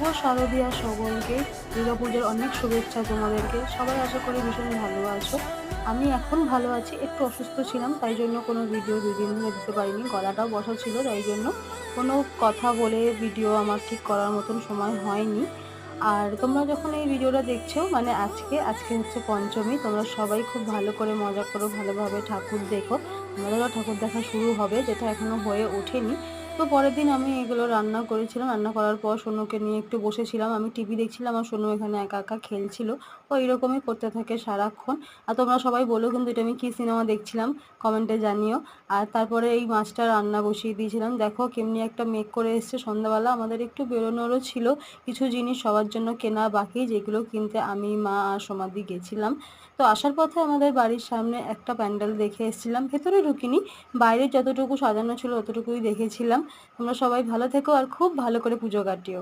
শুভ শারদীয়া সকলকে, দুর্গাপুজোর অনেক শুভেচ্ছা তোমাদেরকে। সবাই আশা করি ভীষণ ভালো আছো। আমি এখন ভালো আছি, একটু অসুস্থ ছিলাম, তাই জন্য কোনো ভিডিও 2 দিন ধরে দিতে পারিনি। গলাটাও বসা ছিল, তাই জন্য কোনো কথা বলে ভিডিও আমার ঠিক করার মতন সময় হয়নি। আর তোমরা যখন এই ভিডিওটা দেখছো, মানে আজকে হচ্ছে পঞ্চমী, তোমরা সবাই খুব ভালো করে মজা করো, ভালোভাবে ঠাকুর দেখো। আমাদেরও ঠাকুর দেখা শুরু হবে, যেটা এখনো হয়ে ওঠেনি। তো পরের দিন আমি এগুলো রান্না করেছিলাম। রান্না করার পর সোনুকে নিয়ে একটু বসেছিলাম, আমি টিভি দেখছিলাম আর সোনু এখানে একা একা খেলছিল। ও এরকমই করতে থাকে সারাক্ষণ। আর তোমরা সবাই বলো কিন্তু এটা আমি কি সিনেমা দেখছিলাম, কমেন্টে জানিও। আর তারপরে এই মাছটা রান্না বসিয়ে দিয়েছিলাম। দেখো কেমনি একটা মেঘ করে এসছে সন্ধ্যাবেলা। আমাদের একটু বেরোনোরও ছিল, কিছু জিনিস সবার জন্য কেনা বাকি, যেগুলো কিনতে আমি, মা আর সমাধি গেছিলাম। তো আসার পথে আমাদের বাড়ির সামনে একটা প্যান্ডেল দেখে এসেছিলাম, ভেতরে ঢুকিনি, বাইরে যতটুকু সাজানো ছিল ততটুকুই দেখেছিলাম। তোমরা সবাই ভালো থেকো আর খুব ভালো করে পুজো কাটিও।